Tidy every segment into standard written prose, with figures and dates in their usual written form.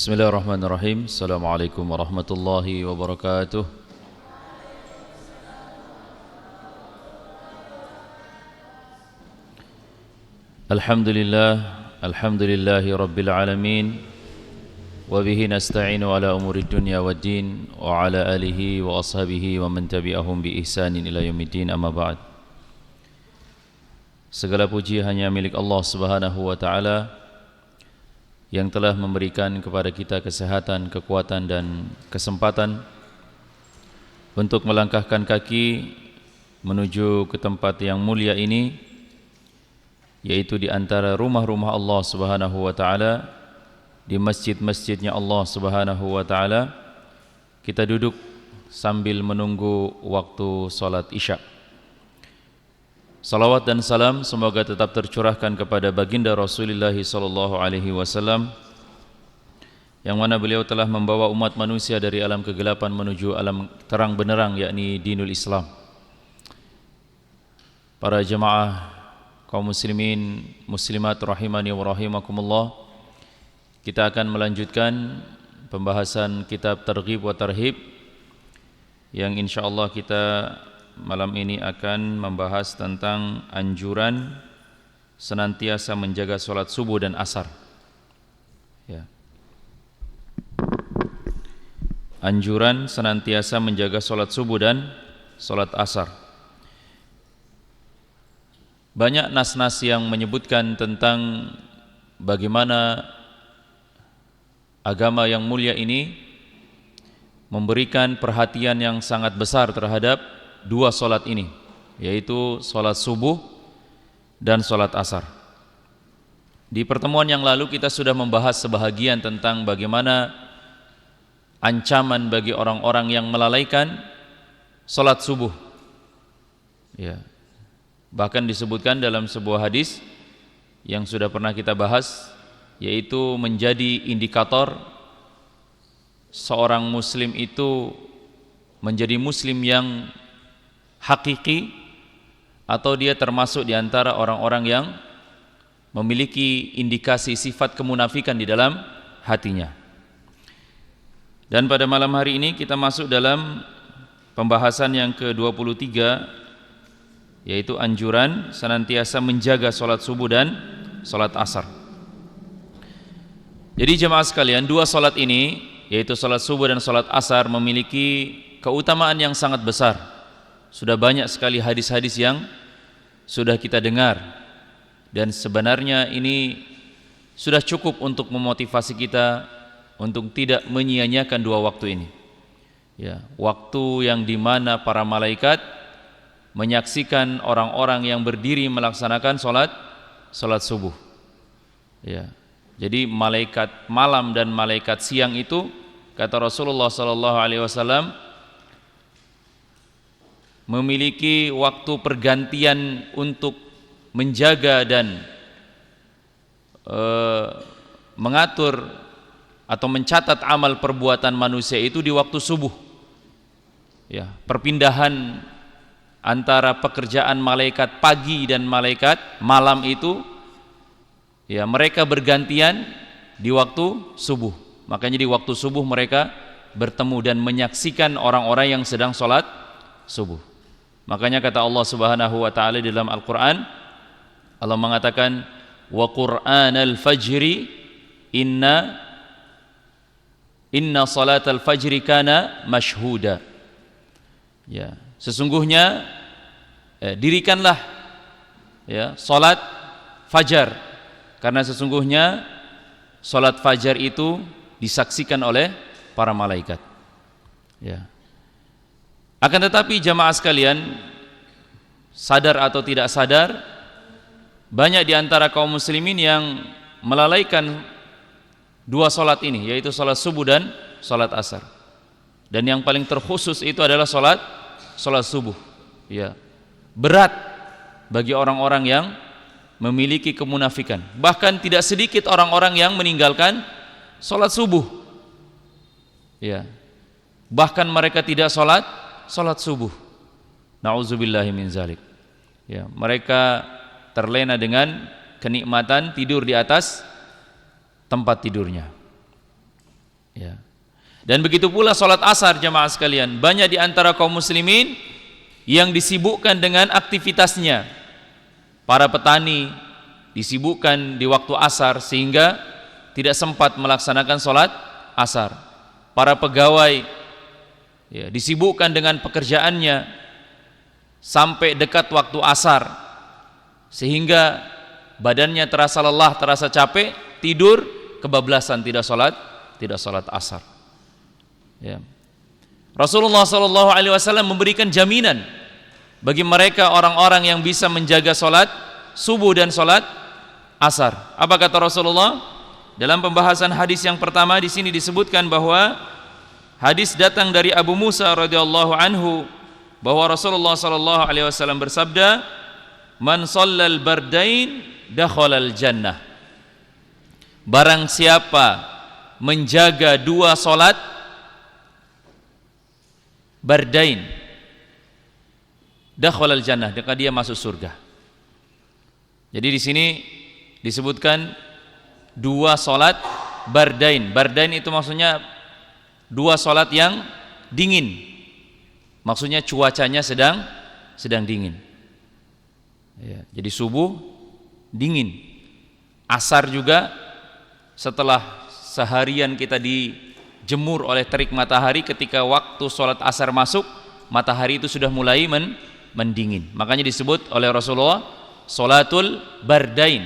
Bismillahirrahmanirrahim. Assalamualaikum warahmatullahi wabarakatuh. Alhamdulillahi rabbil alamin. Wa bihi nasta'inu ala umuri dunya waddin. Wa ala alihi wa ashabihi wa man tabi'ahum bi ihsanin ila yaumiddin, amma ba'd. Segala puji hanya milik Allah Subhanahu wa ta'ala yang telah memberikan kepada kita kesehatan, kekuatan dan kesempatan untuk melangkahkan kaki menuju ke tempat yang mulia ini, yaitu di antara rumah-rumah Allah Subhanahu wa ta'ala, di masjid-masjidnya Allah Subhanahu wa ta'ala. Kita duduk sambil menunggu waktu salat Isya. Salawat dan salam semoga tetap tercurahkan kepada baginda Rasulullah sallallahu alaihi wasallam, yang mana beliau telah membawa umat manusia dari alam kegelapan menuju alam terang benderang, yakni dinul Islam. Para jemaah kaum muslimin muslimat rahimani wa rahimakumullah, kita akan melanjutkan pembahasan kitab Targhib wa Tarhib, yang insyaallah kita malam ini akan membahas tentang anjuran senantiasa menjaga sholat subuh dan asar. Ya. Anjuran senantiasa menjaga sholat subuh dan sholat asar. Banyak nas-nas yang menyebutkan tentang bagaimana agama yang mulia ini memberikan perhatian yang sangat besar terhadap dua solat ini, yaitu solat subuh dan solat asar. Di pertemuan yang lalu kita sudah membahas sebahagian tentang bagaimana ancaman bagi orang-orang yang melalaikan solat subuh. Ya. Bahkan disebutkan dalam sebuah hadis yang sudah pernah kita bahas, yaitu menjadi indikator seorang muslim itu menjadi muslim yang hakiki, atau dia termasuk di antara orang-orang yang memiliki indikasi sifat kemunafikan di dalam hatinya. Dan pada malam hari ini kita masuk dalam pembahasan yang ke-23, yaitu anjuran senantiasa menjaga sholat subuh dan sholat asar. Jadi jemaah sekalian, dua sholat ini, yaitu sholat subuh dan sholat asar, memiliki keutamaan yang sangat besar. Sudah banyak sekali hadis-hadis yang sudah kita dengar, dan sebenarnya ini sudah cukup untuk memotivasi kita untuk tidak menyia-nyiakan dua waktu ini. Ya, waktu yang dimana para malaikat menyaksikan orang-orang yang berdiri melaksanakan sholat subuh. Ya, jadi malaikat malam dan malaikat siang itu, kata Rasulullah SAW, memiliki waktu pergantian untuk menjaga dan mengatur atau mencatat amal perbuatan manusia itu di waktu subuh. Ya, perpindahan antara pekerjaan malaikat pagi dan malaikat malam itu, ya, mereka bergantian di waktu subuh. Makanya di waktu subuh mereka bertemu dan menyaksikan orang-orang yang sedang sholat subuh. Makanya kata Allah Subhanahu wa ta'ala di dalam Al-Quran, Allah mengatakan, wa qur'anal fajri inna salatal fajri kana mashhuda. Ya, sesungguhnya dirikanlah, ya, salat fajar, karena sesungguhnya salat fajar itu disaksikan oleh para malaikat. Ya. Akan tetapi jamaah sekalian, sadar atau tidak sadar, banyak di antara kaum muslimin yang melalaikan dua solat ini, yaitu solat subuh dan solat asar. Dan yang paling terkhusus itu adalah solat subuh. Ya. Berat bagi orang-orang yang memiliki kemunafikan. Bahkan tidak sedikit orang-orang yang meninggalkan solat subuh. Ya. Bahkan mereka tidak solat subuh. Na'udzubillahi min zalik. Ya, mereka terlena dengan kenikmatan tidur di atas tempat tidurnya. Ya. Dan begitu pula salat asar jamaah sekalian. Banyak di antara kaum muslimin yang disibukkan dengan aktivitasnya. Para petani disibukkan di waktu asar sehingga tidak sempat melaksanakan salat asar. Para pegawai ya, disibukkan dengan pekerjaannya sampai dekat waktu asar sehingga badannya terasa lelah, terasa capek, tidur, kebablasan tidak salat asar. Ya. Rasulullah SAW memberikan jaminan bagi mereka orang-orang yang bisa menjaga salat subuh dan salat asar. Apa kata Rasulullah? Dalam pembahasan hadis yang pertama di sini disebutkan bahwa hadis datang dari Abu Musa radhiyallahu anhu bahwa Rasulullah SAW bersabda, "Man shallal bardain dakhalal jannah." Barang siapa menjaga dua salat bardain dakhalal jannah, maka dia masuk surga. Jadi di sini disebutkan dua salat bardain. Bardain itu maksudnya dua salat yang dingin. Maksudnya cuacanya sedang dingin. Ya, jadi subuh dingin. Asar juga setelah seharian kita dijemur oleh terik matahari, ketika waktu sholat asar masuk, matahari itu sudah mulai mendingin. Makanya disebut oleh Rasulullah sholatul bardain,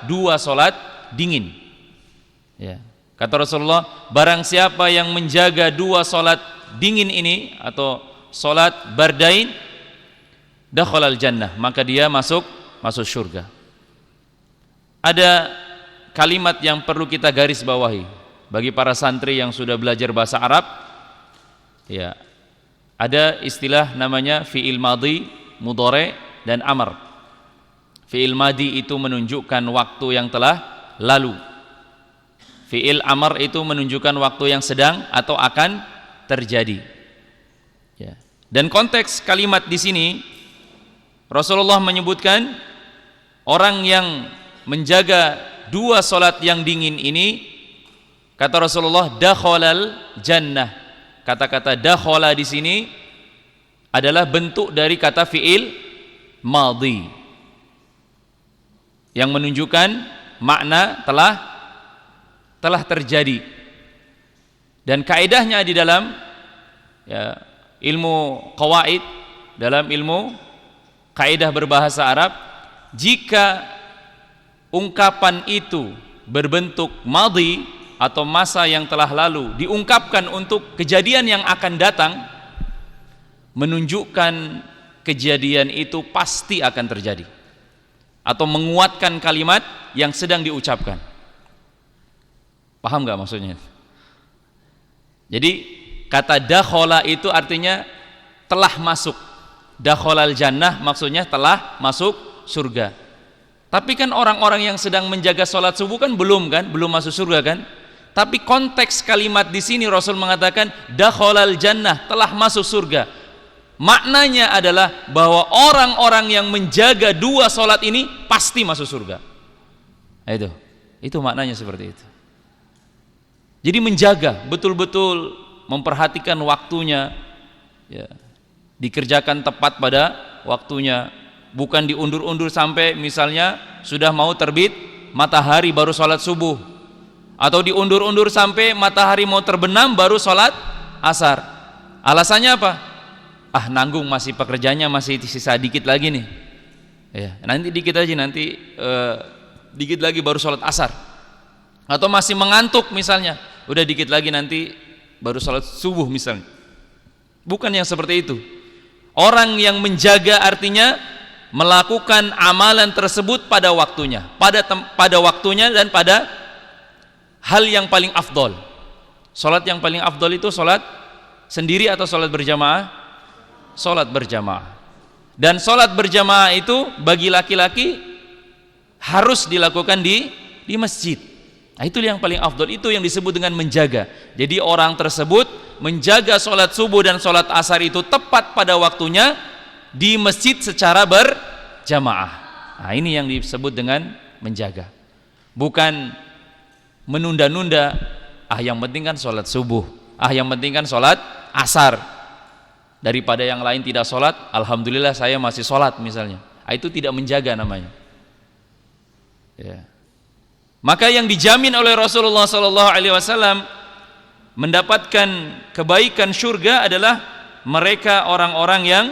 dua sholat dingin. Ya. Kata Rasulullah, barang siapa yang menjaga dua sholat dingin ini atau sholat bardain dakhalal jannah, maka dia masuk surga. Ada kalimat yang perlu kita garis bawahi bagi para santri yang sudah belajar bahasa Arab. Ya, ada istilah namanya fi'il madhi, mudhari dan amr. Fi'il madhi itu menunjukkan waktu yang telah lalu. Fi'il amr itu menunjukkan waktu yang sedang atau akan terjadi. Ya. Dan konteks kalimat di sini Rasulullah menyebutkan orang yang menjaga dua salat yang dingin ini, kata Rasulullah, dakhalal jannah. Kata-kata dakhala di sini adalah bentuk dari kata fi'il madhi yang menunjukkan makna telah terjadi. Dan kaidahnya di dalam ya, ilmu qawaid, dalam ilmu kaidah berbahasa Arab, jika ungkapan itu berbentuk madhi atau masa yang telah lalu diungkapkan untuk kejadian yang akan datang, menunjukkan kejadian itu pasti akan terjadi atau menguatkan kalimat yang sedang diucapkan. Paham gak maksudnya? Jadi kata dakhala itu artinya telah masuk. Dakhalal jannah maksudnya telah masuk surga. Tapi kan orang-orang yang sedang menjaga sholat subuh kan belum masuk surga kan? Tapi konteks kalimat di sini Rasul mengatakan dakhalal jannah, telah masuk surga. Maknanya adalah bahwa orang-orang yang menjaga dua sholat ini pasti masuk surga. Itu maknanya seperti itu. Jadi menjaga, betul-betul memperhatikan waktunya, ya, dikerjakan tepat pada waktunya. Bukan diundur-undur sampai misalnya sudah mau terbit matahari baru sholat subuh, atau diundur-undur sampai matahari mau terbenam baru sholat asar. Alasannya apa? Nanggung, masih pekerjaannya masih sisa dikit lagi nih. Ya, nanti dikit aja, nanti dikit lagi baru sholat asar. Atau masih mengantuk misalnya, udah dikit lagi nanti baru sholat subuh misalnya. Bukan yang seperti itu. Orang yang menjaga artinya melakukan amalan tersebut pada waktunya, pada waktunya dan pada hal yang paling afdol. Salat yang paling afdol itu salat sendiri atau salat berjamaah? Salat berjamaah. Dan salat berjamaah itu bagi laki-laki harus dilakukan di masjid. Nah, itu yang paling afdol, itu yang disebut dengan menjaga. Jadi orang tersebut menjaga salat subuh dan salat asar itu tepat pada waktunya di masjid secara berjamaah. Nah, ini yang disebut dengan menjaga. Bukan menunda-nunda yang penting kan sholat subuh, yang penting kan sholat asar, daripada yang lain tidak sholat, alhamdulillah saya masih sholat misalnya. Itu tidak menjaga namanya. Ya. Maka yang dijamin oleh Rasulullah SAW mendapatkan kebaikan surga adalah mereka orang-orang yang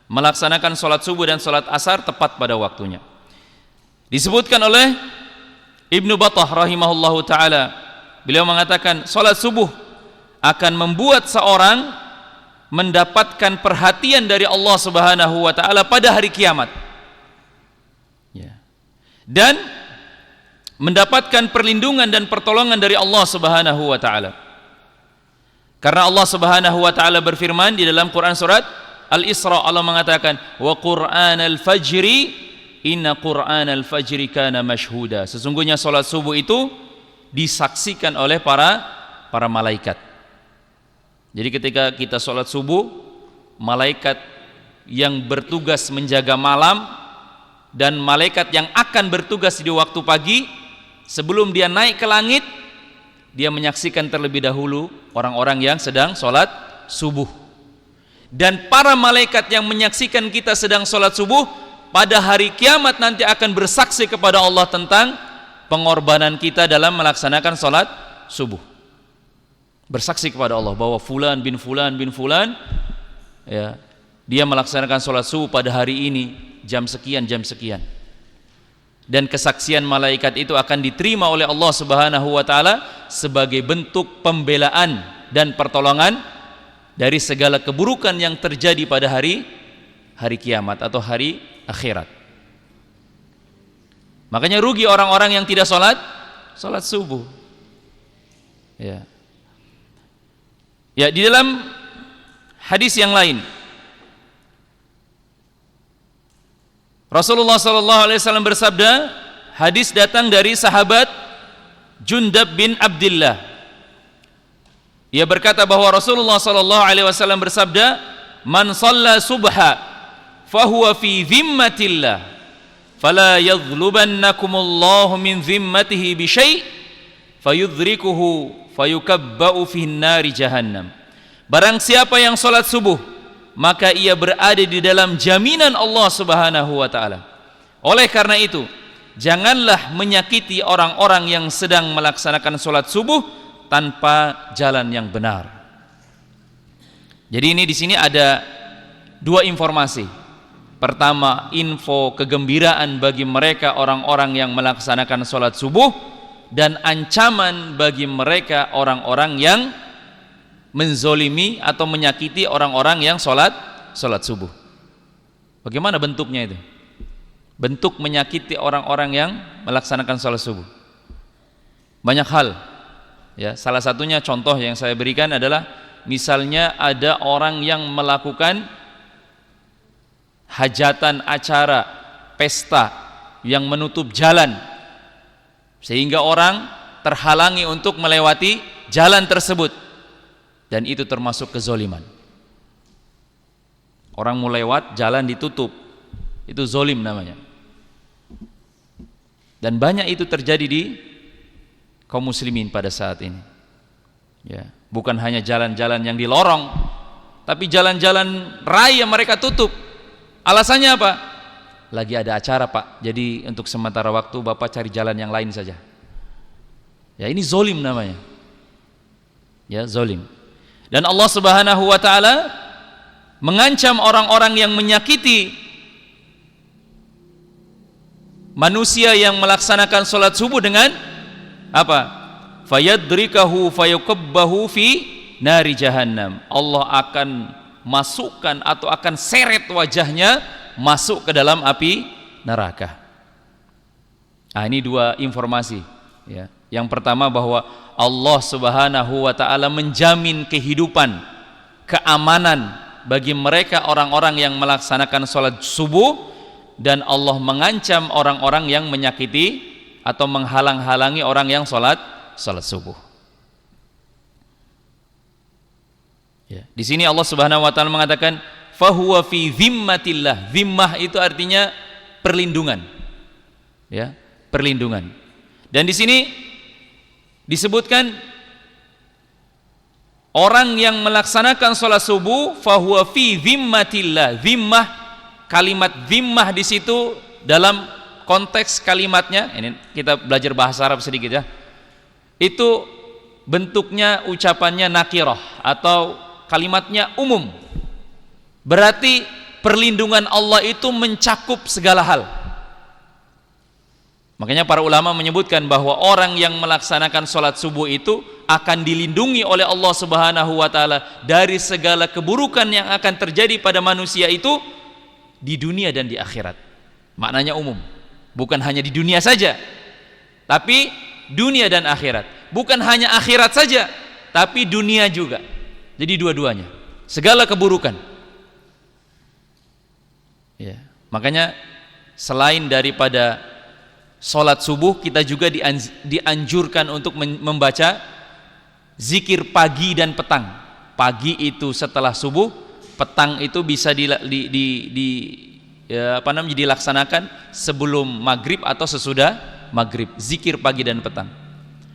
melaksanakan sholat subuh dan sholat asar tepat pada waktunya. Disebutkan oleh Ibnu Battah rahimahullahu ta'ala, beliau mengatakan sholat subuh akan membuat seorang mendapatkan perhatian dari Allah Subhanahu wa ta'ala pada hari kiamat, ya. Dan mendapatkan perlindungan dan pertolongan dari Allah Subhanahu wa ta'ala. Karena Allah Subhanahu wa ta'ala berfirman di dalam Quran surat Al-Isra, Allah mengatakan wa Qur'anal fajri inna Qur'anal fajri kana mashhuda. Sesungguhnya salat subuh itu disaksikan oleh para malaikat. Jadi ketika kita salat subuh, malaikat yang bertugas menjaga malam dan malaikat yang akan bertugas di waktu pagi, sebelum dia naik ke langit, dia menyaksikan terlebih dahulu orang-orang yang sedang sholat subuh. Dan para malaikat yang menyaksikan kita sedang sholat subuh, pada hari kiamat nanti akan bersaksi kepada Allah tentang pengorbanan kita dalam melaksanakan sholat subuh. Bersaksi kepada Allah bahwa fulan bin fulan, ya, dia melaksanakan sholat subuh pada hari ini jam sekian. Dan kesaksian malaikat itu akan diterima oleh Allah Subhanahu wa ta'ala sebagai bentuk pembelaan dan pertolongan dari segala keburukan yang terjadi pada hari kiamat atau hari akhirat. Makanya rugi orang-orang yang tidak sholat subuh. Ya, di dalam hadis yang lain Rasulullah SAW bersabda, hadis datang dari sahabat Jundab bin Abdillah. Ia berkata bahwa Rasulullah SAW bersabda, man shalla subha fahuwa fi zimmatillah fala yadhlubannakumullahu min zimmatihi bi syai' fayudrikuhu fayukabba'u fi nari jahannam. Barang siapa yang salat subuh, maka ia berada di dalam jaminan Allah Subhanahu wa ta'ala. Oleh karena itu, janganlah menyakiti orang-orang yang sedang melaksanakan sholat subuh tanpa jalan yang benar. Jadi ini di sini ada dua informasi. Pertama, info kegembiraan bagi mereka orang-orang yang melaksanakan sholat subuh, dan ancaman bagi mereka orang-orang yang menzolimi atau menyakiti orang-orang yang sholat subuh. Bagaimana bentuknya itu? Bentuk menyakiti orang-orang yang melaksanakan sholat subuh banyak hal, ya. Salah satunya contoh yang saya berikan adalah misalnya ada orang yang melakukan hajatan, acara, pesta yang menutup jalan sehingga orang terhalangi untuk melewati jalan tersebut. Dan itu termasuk kezoliman. Orang mau lewat, jalan ditutup, itu zolim namanya. Dan banyak itu terjadi di kaum muslimin pada saat ini, ya. Bukan hanya jalan-jalan yang di lorong, tapi jalan-jalan raya mereka tutup. Alasannya apa? Lagi ada acara, Pak, jadi untuk sementara waktu Bapak cari jalan yang lain saja. Ya, ini zolim namanya, ya, zolim. Dan Allah Subhanahu wa ta'ala mengancam orang-orang yang menyakiti manusia yang melaksanakan sholat subuh dengan apa? Fayadrikahu fayukabbahu fi nari jahannam. Allah akan masukkan atau akan seret wajahnya masuk ke dalam api neraka. Ini dua informasi, ya. Yang pertama bahwa Allah Subhanahu wa ta'ala menjamin kehidupan, keamanan bagi mereka orang-orang yang melaksanakan sholat subuh, dan Allah mengancam orang-orang yang menyakiti atau menghalang-halangi orang yang sholat subuh. Ya. Di sini Allah Subhanahu wa ta'ala mengatakan fahuwa fi zimmatillah. Zimmah itu artinya perlindungan, ya, perlindungan. Dan di sini disebutkan orang yang melaksanakan sholat subuh fahuwa fi zimmatillah. Zimmah, kalimat zimmah di situ dalam konteks kalimatnya, ini kita belajar bahasa Arab sedikit ya, itu bentuknya ucapannya nakirah atau kalimatnya umum, berarti perlindungan Allah itu mencakup segala hal. Makanya para ulama menyebutkan bahwa orang yang melaksanakan sholat subuh itu akan dilindungi oleh Allah Subhanahu wa ta'ala dari segala keburukan yang akan terjadi pada manusia itu di dunia dan di akhirat. Maknanya umum, bukan hanya di dunia saja, tapi dunia dan akhirat. Bukan hanya akhirat saja, tapi dunia juga. Jadi dua-duanya, segala keburukan ya. Makanya selain daripada sholat subuh, kita juga dianjurkan untuk membaca zikir pagi dan petang. Pagi itu setelah subuh, petang itu bisa dilaksanakan sebelum maghrib atau sesudah maghrib, zikir pagi dan petang.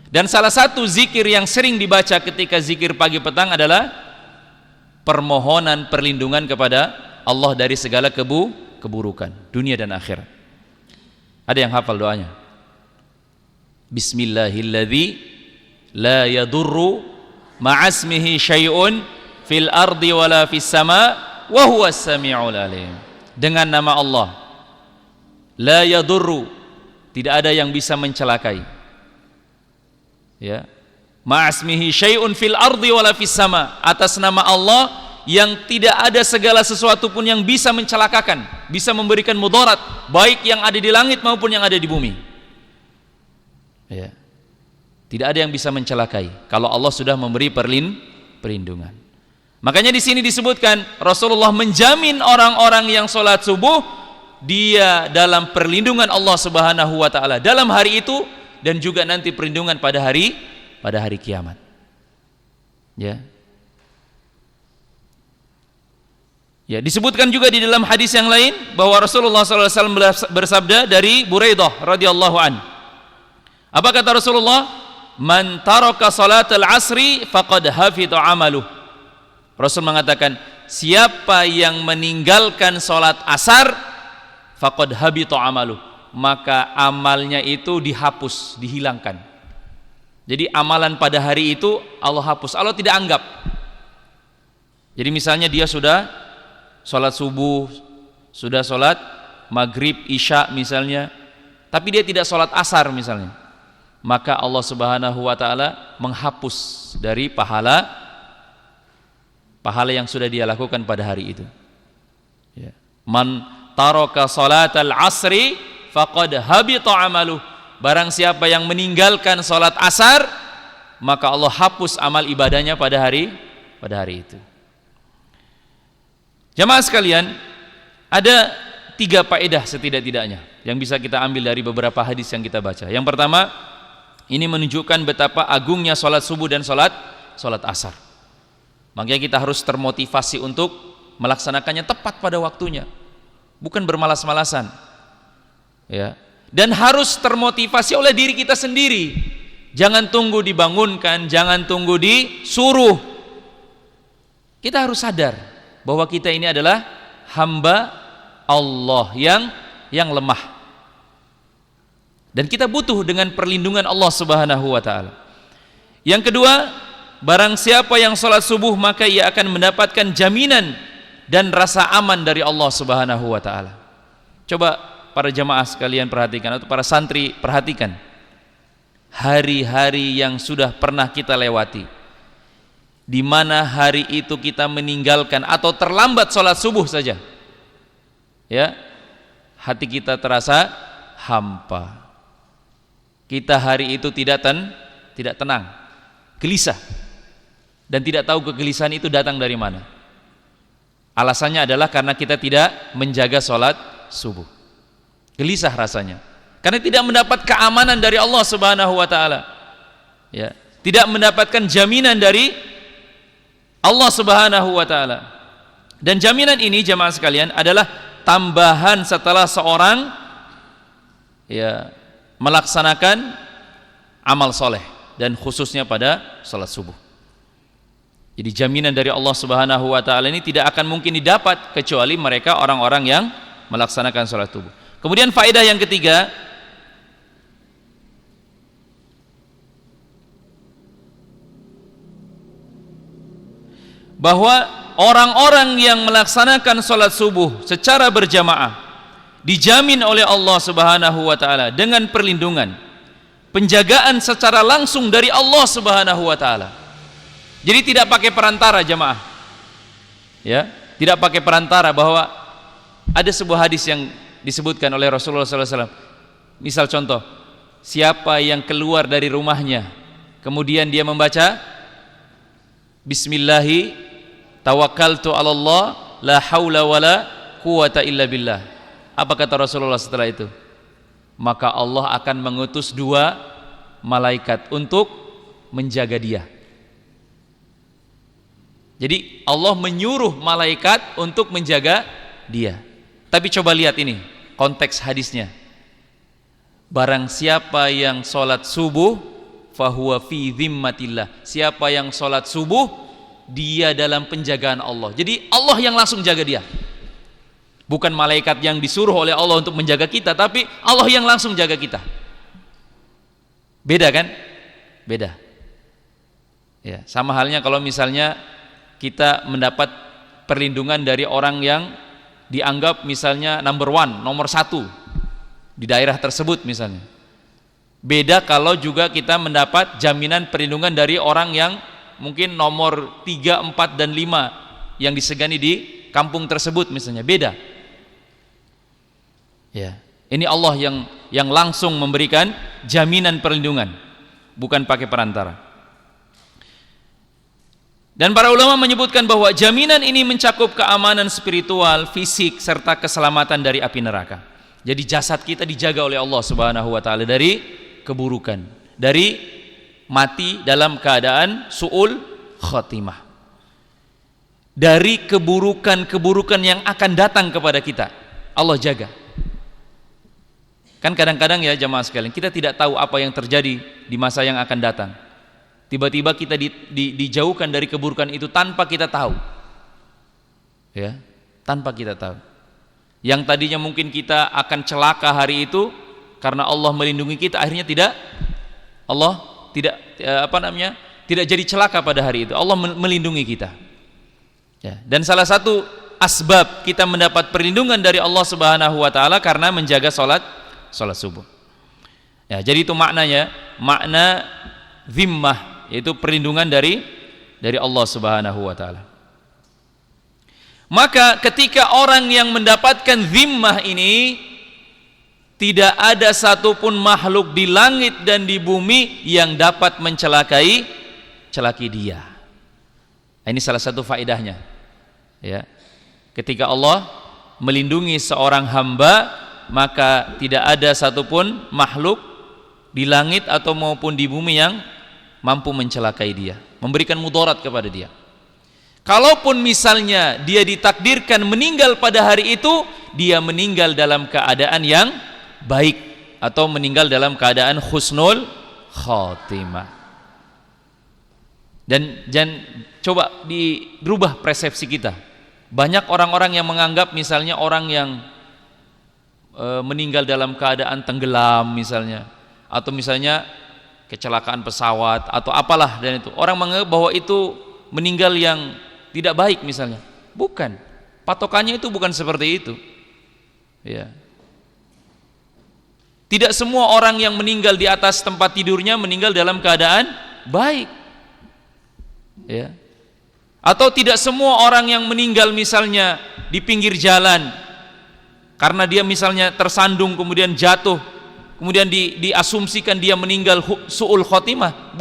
Dan salah satu zikir yang sering dibaca ketika zikir pagi petang adalah permohonan perlindungan kepada Allah dari segala keburukan dunia dan akhirat. Ada yang hafal doanya? Bismillahilladzi la yadurru ma'asmihi syai'un fil ardi wala fis sama wa huwas sami'ul alim. Dengan nama Allah, la yadurru, tidak ada yang bisa mencelakai ya, ma'asmihi syai'un fil ardi wala fis sama, atas nama Allah yang tidak ada segala sesuatu pun yang bisa mencelakakan, bisa memberikan mudarat, baik yang ada di langit maupun yang ada di bumi ya. Tidak ada yang bisa mencelakai kalau Allah sudah memberi perlindungan. Makanya di sini disebutkan Rasulullah menjamin orang-orang yang sholat subuh dia dalam perlindungan Allah Subhanahu wa ta'ala dalam hari itu dan juga nanti perlindungan pada hari kiamat ya. Ya, disebutkan juga di dalam hadis yang lain bahwa Rasulullah SAW bersabda dari Buraidah radhiyallahu an. Apa kata Rasulullah? Man taraka salatal asri faqad hafidha amaluh. Rasul mengatakan, siapa yang meninggalkan salat asar faqad habita amaluh, maka amalnya itu dihapus, dihilangkan. Jadi amalan pada hari itu Allah hapus, Allah tidak anggap. Jadi misalnya dia sudah sholat subuh, sudah sholat maghrib, isya misalnya, tapi dia tidak sholat asar misalnya, maka Allah Subhanahu wa ta'ala menghapus dari pahala yang sudah dia lakukan pada hari itu ya. Man taraka salatal asri faqad habita amaluh, barang siapa yang meninggalkan sholat asar maka Allah hapus amal ibadahnya pada hari itu. Jamaah sekalian, ada 3 faedah setidak-tidaknya yang bisa kita ambil dari beberapa hadis yang kita baca. Yang pertama, ini menunjukkan betapa agungnya sholat subuh dan sholat asar. Makanya kita harus termotivasi untuk melaksanakannya tepat pada waktunya, bukan bermalas-malasan ya. Dan harus termotivasi oleh diri kita sendiri. Jangan tunggu dibangunkan, jangan tunggu disuruh. Kita harus sadar bahwa kita ini adalah hamba Allah yang lemah, dan kita butuh dengan perlindungan Allah Subhanahu wa ta'ala. Yang kedua, barang siapa yang sholat subuh maka ia akan mendapatkan jaminan dan rasa aman dari Allah Subhanahu wa ta'ala. Coba para jamaah sekalian perhatikan, atau para santri perhatikan hari-hari yang sudah pernah kita lewati, di mana hari itu kita meninggalkan atau terlambat sholat subuh saja ya, hati kita terasa hampa. Kita hari itu tidak tenang, gelisah, dan tidak tahu kegelisahan itu datang dari mana. Alasannya adalah karena kita tidak menjaga sholat subuh. Gelisah rasanya karena tidak mendapat keamanan dari Allah Subhanahu wa ta'ala ya, tidak mendapatkan jaminan dari Allah Subhanahu wa ta'ala. Dan jaminan ini jamaah sekalian adalah tambahan setelah seorang ya melaksanakan amal soleh, dan khususnya pada salat subuh. Jadi jaminan dari Allah Subhanahu wa taala ini tidak akan mungkin didapat kecuali mereka orang-orang yang melaksanakan salat subuh. Kemudian faedah yang ketiga, bahwa orang-orang yang melaksanakan salat subuh secara berjamaah dijamin oleh Allah Subhanahu wa taala dengan perlindungan, penjagaan secara langsung dari Allah Subhanahu wa taala. Jadi tidak pakai perantara jamaah. Ya, tidak pakai perantara. Bahwa ada sebuah hadis yang disebutkan oleh Rasulullah SAW. Misal contoh, siapa yang keluar dari rumahnya kemudian dia membaca Bismillahi tawakkaltu 'ala Allah la haula wala quwata illa billah. Apa kata Rasulullah setelah itu? Maka Allah akan mengutus 2 malaikat untuk menjaga dia. Jadi Allah menyuruh malaikat untuk menjaga dia. Tapi coba lihat ini konteks hadisnya. Barang siapa yang sholat subuh fahuwa fi dhimmatillah. Siapa yang sholat subuh dia dalam penjagaan Allah. Jadi Allah yang langsung jaga dia. Bukan malaikat yang disuruh oleh Allah untuk menjaga kita, tapi Allah yang langsung jaga kita. Beda kan? Beda. Ya, sama halnya kalau misalnya kita mendapat perlindungan dari orang yang dianggap misalnya nomor 1 di daerah tersebut misalnya. Beda kalau juga kita mendapat jaminan perlindungan dari orang yang mungkin nomor 3, 4, dan 5 yang disegani di kampung tersebut misalnya. Beda. Ya, ini Allah yang langsung memberikan jaminan perlindungan, bukan pakai perantara. Dan para ulama menyebutkan bahwa jaminan ini mencakup keamanan spiritual, fisik, serta keselamatan dari api neraka. Jadi jasad kita dijaga oleh Allah Subhanahu wa taala dari keburukan, dari mati dalam keadaan su'ul khatimah, dari keburukan-keburukan yang akan datang kepada kita. Allah jaga. Kan kadang-kadang ya jamaah sekalian, kita tidak tahu apa yang terjadi di masa yang akan datang. Tiba-tiba kita dijauhkan dari keburukan itu tanpa kita tahu. Ya, tanpa kita tahu. Yang tadinya mungkin kita akan celaka hari itu karena Allah melindungi kita, akhirnya Allah tidak jadi celaka pada hari itu. Allah melindungi kita. Ya, dan salah satu asbab kita mendapat perlindungan dari Allah Subhanahu wa taala karena menjaga salat subuh. Ya, jadi itu maknanya, makna zimmah, yaitu perlindungan dari Allah Subhanahu wa taala. Maka ketika orang yang mendapatkan zimmah ini, tidak ada satupun makhluk di langit dan di bumi yang dapat mencelakai dia. Ini salah satu faedahnya. Ya. Ketika Allah melindungi seorang hamba, maka tidak ada satupun makhluk di langit atau maupun di bumi yang mampu mencelakai dia, memberikan mudarat kepada dia. Kalaupun misalnya dia ditakdirkan meninggal pada hari itu, dia meninggal dalam keadaan yang baik atau meninggal dalam keadaan husnul khatimah. Dan coba dirubah persepsi kita. Banyak orang-orang yang menganggap misalnya orang yang meninggal dalam keadaan tenggelam misalnya, atau misalnya kecelakaan pesawat atau apalah, dan itu orang menganggap bahwa itu meninggal yang tidak baik misalnya. Bukan, patokannya itu bukan seperti itu. Ya. Tidak semua orang yang meninggal di atas tempat tidurnya meninggal dalam keadaan baik. Ya. Atau tidak semua orang yang meninggal misalnya di pinggir jalan karena dia misalnya tersandung kemudian jatuh, kemudian diasumsikan dia meninggal su'ul khotimah.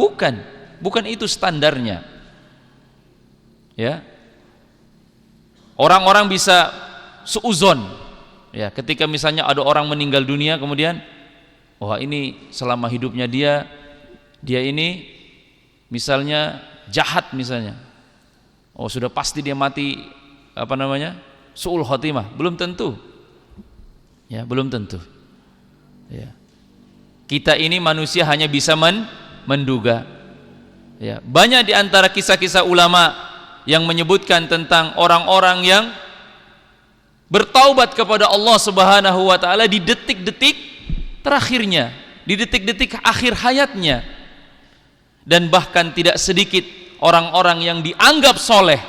Bukan itu standarnya. Ya. Orang-orang bisa suuzon. Ya, ketika misalnya ada orang meninggal dunia kemudian, wah ini selama hidupnya dia ini misalnya jahat misalnya. Oh sudah pasti dia mati su'ul khotimah. Belum tentu. Ya, belum tentu. Ya. Kita ini manusia hanya bisa menduga. Ya, banyak di antara kisah-kisah ulama yang menyebutkan tentang orang-orang yang bertaubat kepada Allah Subhanahu wa taala di detik-detik terakhirnya, di detik-detik akhir hayatnya. Dan bahkan tidak sedikit orang-orang yang dianggap soleh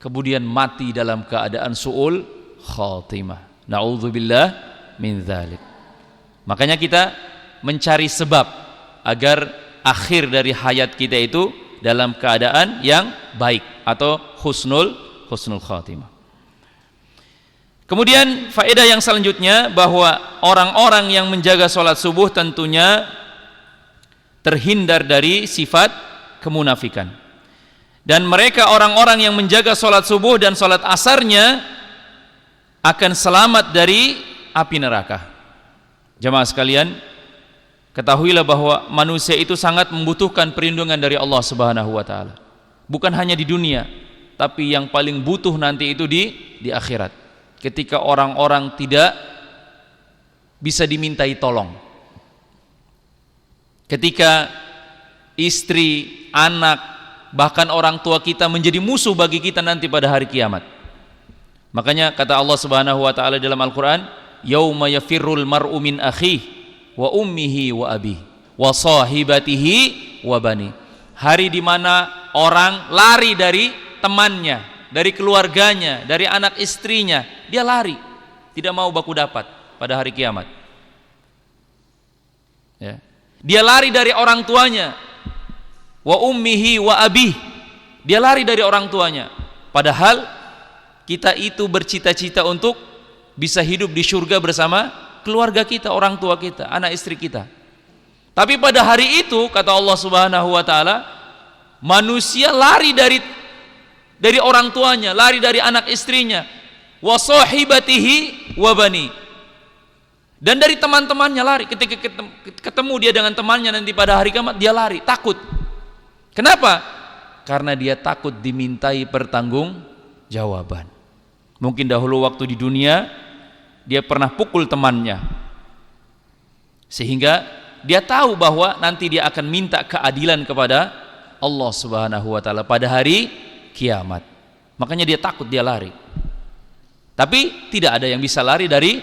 kemudian mati dalam keadaan su'ul khatimah. Na'udzubillah min dzalik. Makanya kita mencari sebab agar akhir dari hayat kita itu dalam keadaan yang baik atau husnul khatimah. Kemudian faedah yang selanjutnya bahwa orang-orang yang menjaga sholat subuh tentunya terhindar dari sifat kemunafikan. Dan mereka orang-orang yang menjaga sholat subuh dan sholat asarnya akan selamat dari api neraka. Jamaah sekalian, ketahuilah bahwa manusia itu sangat membutuhkan perlindungan dari Allah Subhanahu wa taala. Bukan hanya di dunia, tapi yang paling butuh nanti itu di akhirat. Ketika orang-orang tidak bisa dimintai tolong, ketika istri, anak, bahkan orang tua kita menjadi musuh bagi kita nanti pada hari kiamat. Makanya kata Allah Subhanahu wa taala dalam Al-Qur'an, yauma yafirrul mar'u min akhihi wa ummihi wa abihi wa sahibatihi wa bani. Hari di mana orang lari dari temannya, dari keluarganya, dari anak istrinya, dia lari, tidak mau baku dapat pada hari kiamat. Ya. Dia lari dari orang tuanya, wa ummihi wa abih, dia lari dari orang tuanya. Padahal kita itu bercita-cita untuk bisa hidup di surga bersama keluarga kita, orang tua kita, anak istri kita. Tapi pada hari itu kata Allah Subhanahu wa taala, manusia lari dari orang tuanya, lari dari anak istrinya, wa sahibatihi wa bani, dan dari teman-temannya lari. Ketika ketemu dia dengan temannya nanti pada hari kiamat, dia lari, takut. Kenapa? Karena dia takut dimintai pertanggungjawaban. Mungkin dahulu waktu di dunia dia pernah pukul temannya, sehingga dia tahu bahwa nanti dia akan minta keadilan kepada Allah Subhanahu wa taala pada hari kiamat. Makanya dia takut, dia lari. Tapi tidak ada yang bisa lari dari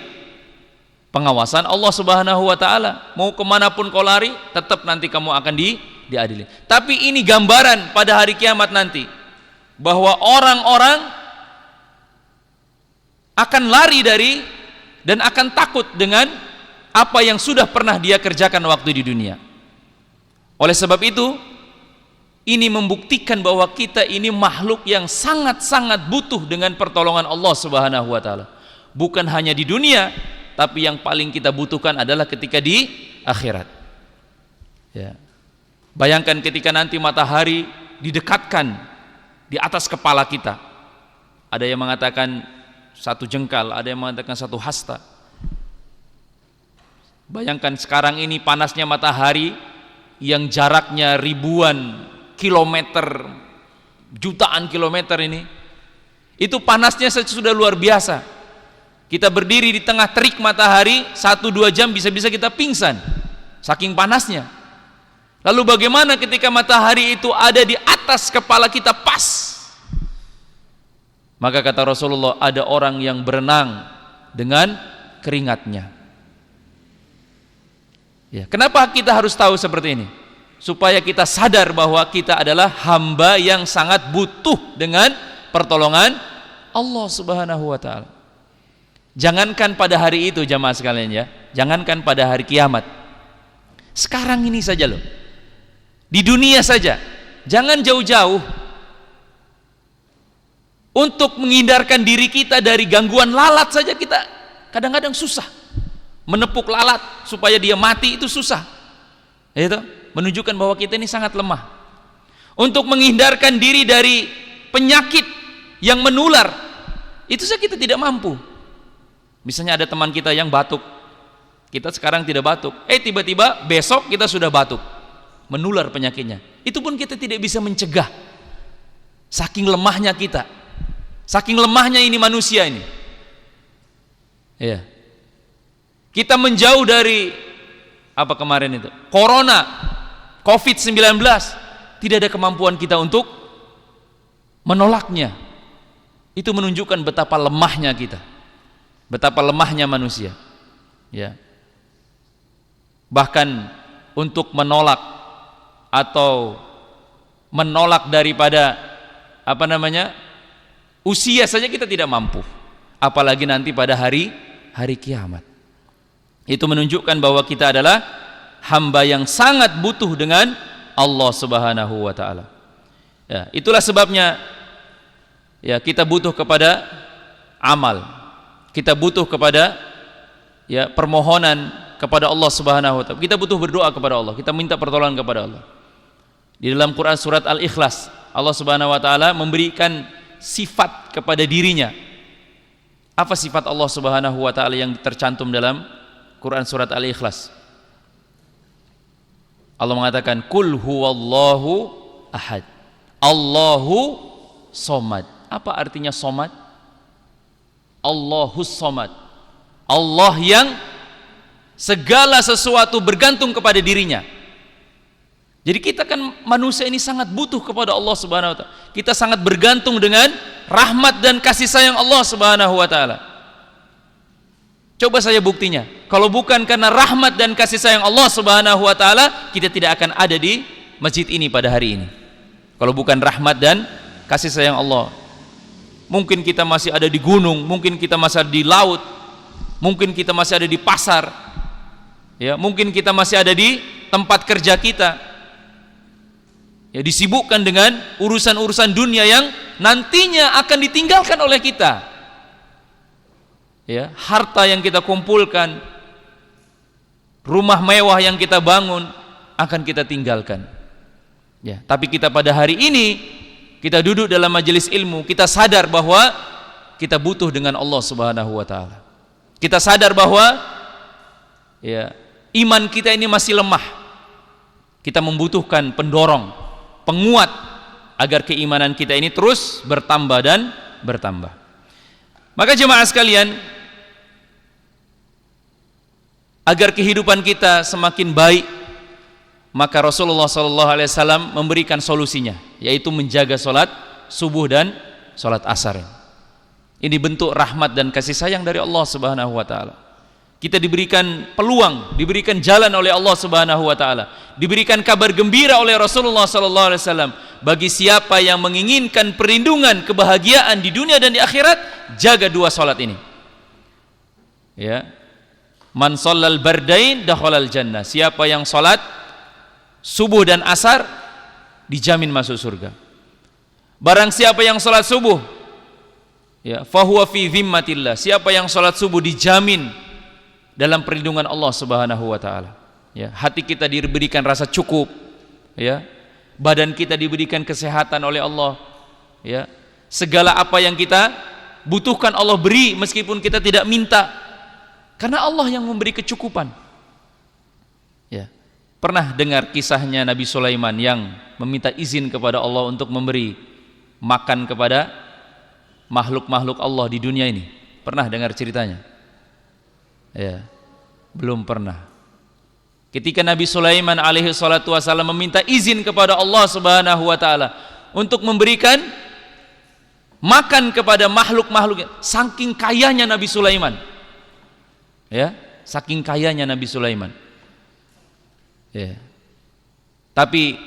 pengawasan Allah Subhanahu wa taala. Mau kemanapun kau lari, tetap nanti kamu akan diadili. Tapi ini gambaran pada hari kiamat nanti, bahwa orang-orang akan lari dari dan akan takut dengan apa yang sudah pernah dia kerjakan waktu di dunia. Oleh sebab itu, ini membuktikan bahwa kita ini makhluk yang sangat-sangat butuh dengan pertolongan Allah Subhanahu wa taala. Bukan hanya di dunia, tapi yang paling kita butuhkan adalah ketika di akhirat. Ya. Bayangkan ketika nanti matahari didekatkan di atas kepala kita. Ada yang mengatakan 1 jengkal, ada yang mengatakan 1 hasta. Bayangkan sekarang ini panasnya matahari yang jaraknya ribuan kilometer, jutaan kilometer ini, itu panasnya sudah luar biasa. Kita berdiri di tengah terik matahari 1-2 jam bisa-bisa kita pingsan saking panasnya. Lalu bagaimana ketika matahari itu ada di atas kepala kita pas? Maka kata Rasulullah, ada orang yang berenang dengan keringatnya. Ya, kenapa kita harus tahu seperti ini? Supaya kita sadar bahwa kita adalah hamba yang sangat butuh dengan pertolongan Allah Subhanahu wa taala. Jangankan pada hari itu jamaah sekalian ya, jangankan pada hari kiamat. Sekarang ini saja loh. Di dunia saja. Jangan jauh-jauh. Untuk menghindarkan diri kita dari gangguan lalat saja kita kadang-kadang susah. Menepuk lalat supaya dia mati itu susah. Itu menunjukkan bahwa kita ini sangat lemah. Untuk menghindarkan diri dari penyakit yang menular, itu saja kita tidak mampu. Misalnya ada teman kita yang batuk, kita sekarang tidak batuk, tiba-tiba besok kita sudah batuk, menular penyakitnya. Itu pun kita tidak bisa mencegah. Saking lemahnya kita, saking lemahnya ini manusia ini. Ya. Kita menjauh dari apa kemarin itu? Corona. COVID-19, tidak ada kemampuan kita untuk menolaknya. Itu menunjukkan betapa lemahnya kita, betapa lemahnya manusia. Ya. Bahkan untuk menolak atau menolak daripada usia saja kita tidak mampu, apalagi nanti pada hari kiamat. Itu menunjukkan bahwa kita adalah hamba yang sangat butuh dengan Allah Subhanahu wa taala. Ya, itulah sebabnya ya kita butuh kepada amal. Kita butuh kepada ya permohonan kepada Allah Subhanahu wa taala. Kita butuh berdoa kepada Allah. Kita minta pertolongan kepada Allah. Di dalam Quran surat Al-Ikhlas, Allah Subhanahu wa taala memberikan sifat kepada dirinya. Apa sifat Allah Subhanahu wa taala yang tercantum dalam Quran surat Al-Ikhlas? Allah mengatakan Qul huwallahu ahad, Allahu somad. Apa artinya somad? Allahus somad, Allah yang segala sesuatu bergantung kepada dirinya. Jadi kita kan manusia ini sangat butuh kepada Allah Subhanahu wa taala. Kita sangat bergantung dengan rahmat dan kasih sayang Allah Subhanahu wa taala. Coba saya buktinya. Kalau bukan karena rahmat dan kasih sayang Allah Subhanahu wa taala, kita tidak akan ada di masjid ini pada hari ini. Kalau bukan rahmat dan kasih sayang Allah, mungkin kita masih ada di gunung, mungkin kita masih ada di laut, mungkin kita masih ada di pasar, ya, mungkin kita masih ada di tempat kerja kita, ya, disibukkan dengan urusan-urusan dunia yang nantinya akan ditinggalkan oleh kita, ya, harta yang kita kumpulkan, rumah mewah yang kita bangun akan kita tinggalkan, ya. Tapi kita pada hari ini kita duduk dalam majelis ilmu, kita sadar bahwa kita butuh dengan Allah Subhanahu wa taala. Kita sadar bahwa ya, iman kita ini masih lemah. Kita membutuhkan pendorong, penguat agar keimanan kita ini terus bertambah dan bertambah. Maka jemaah sekalian, agar kehidupan kita semakin baik, maka Rasulullah SAW memberikan solusinya, yaitu menjaga sholat subuh dan sholat asar. Ini bentuk rahmat dan kasih sayang dari Allah Subhanahu wa taala. Kita diberikan peluang, diberikan jalan oleh Allah Subhanahu wa taala, diberikan kabar gembira oleh Rasulullah SAW. Bagi siapa yang menginginkan perlindungan, kebahagiaan di dunia dan di akhirat, jaga dua sholat ini. Ya. Man shallal bardain dakhalal jannah. Siapa yang sholat subuh dan asar dijamin masuk surga. Barang siapa yang sholat subuh, ya, fahuwa fi zimmatillah. Siapa yang sholat subuh dijamin dalam perlindungan Allah Subhanahu wa taala. Ya, hati kita diberikan rasa cukup, ya. Badan kita diberikan kesehatan oleh Allah, ya. Segala apa yang kita butuhkan Allah beri meskipun kita tidak minta. Karena Allah yang memberi kecukupan. Ya. Pernah dengar kisahnya Nabi Sulaiman yang meminta izin kepada Allah untuk memberi makan kepada makhluk-makhluk Allah di dunia ini? Pernah dengar ceritanya? Ya, belum pernah. Ketika Nabi Sulaiman alaihi salatu wasallam meminta izin kepada Allah Subhanahu wa taala untuk memberikan makan kepada makhluk-makhluk, saking kayanya Nabi Sulaiman. Ya, saking kayanya Nabi Sulaiman. Ya. Tapi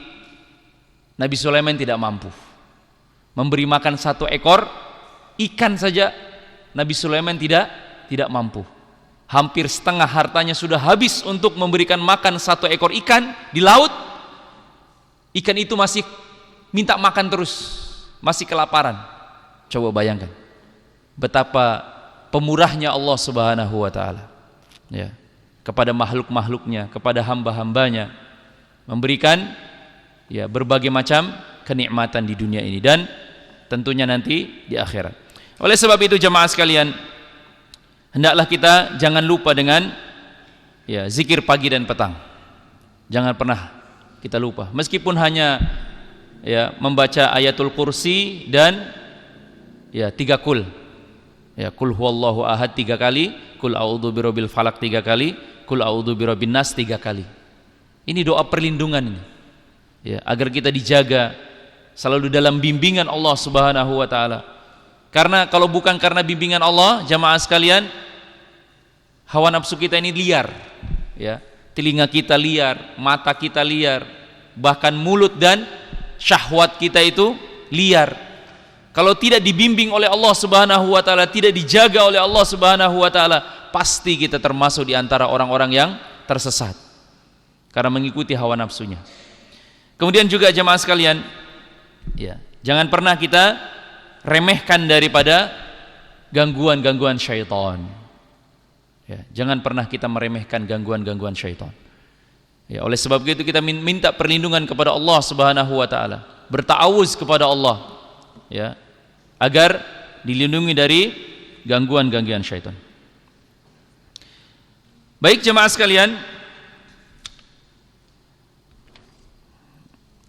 Nabi Sulaiman tidak mampu memberi makan satu ekor ikan saja. Nabi Sulaiman tidak mampu. Hampir setengah hartanya sudah habis untuk memberikan makan satu ekor ikan di laut. Ikan itu masih minta makan terus, masih kelaparan. Coba bayangkan betapa pemurahnya Allah Subhanahu wa taala, ya, kepada makhluk-makhluknya, kepada hamba-hambanya, memberikan, ya, berbagai macam kenikmatan di dunia ini dan tentunya nanti di akhirat. Oleh sebab itu jemaah sekalian, hendaklah kita jangan lupa dengan, ya, zikir pagi dan petang. Jangan pernah kita lupa, meskipun hanya, ya, membaca ayatul kursi dan, ya, 3 kul, ya, kul huwallahu ahad 3 kali, kul a'udzu birabbil falaq 3 kali, kul a'udzu birabbin nas 3 kali. Ini doa perlindungan ini. Ya, agar kita dijaga selalu dalam bimbingan Allah Subhanahu wa taala. Karena kalau bukan karena bimbingan Allah, jamaah sekalian, hawa nafsu kita ini liar, ya. Telinga kita liar, mata kita liar, bahkan mulut dan syahwat kita itu liar. Kalau tidak dibimbing oleh Allah Subhanahu wa taala, tidak dijaga oleh Allah Subhanahu wa taala, pasti kita termasuk di antara orang-orang yang tersesat karena mengikuti hawa nafsunya. Kemudian juga jemaah sekalian, ya, jangan pernah kita remehkan daripada gangguan-gangguan syaitan. Ya, jangan pernah kita meremehkan gangguan-gangguan syaitan. Ya, oleh sebab itu kita minta perlindungan kepada Allah Subhanahu wa taala, berta'awuz kepada Allah, ya, agar dilindungi dari gangguan-gangguan syaitan. Baik jemaah sekalian,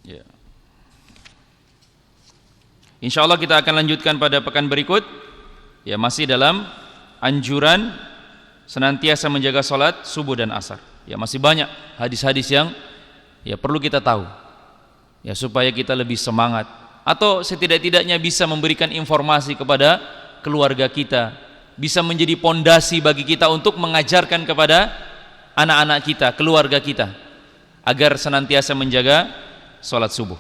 ya. Insyaallah kita akan lanjutkan pada pekan berikut, ya, masih dalam anjuran senantiasa menjaga salat subuh dan asar. Ya, masih banyak hadis-hadis yang ya perlu kita tahu, ya, supaya kita lebih semangat atau setidak-tidaknya bisa memberikan informasi kepada keluarga kita, bisa menjadi pondasi bagi kita untuk mengajarkan kepada anak-anak kita, keluarga kita, agar senantiasa menjaga salat subuh.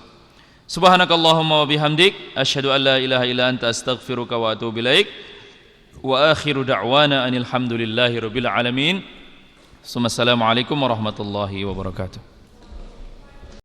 Subhanakallahumma wa bihamdik, asyhadu an la ilaha illa anta astaghfiruka wa atubu ilaik. Wa akhiru da'wana anil hamdulillahi rabbil alamin. Assalamualaikum warahmatullahi wabarakatuh.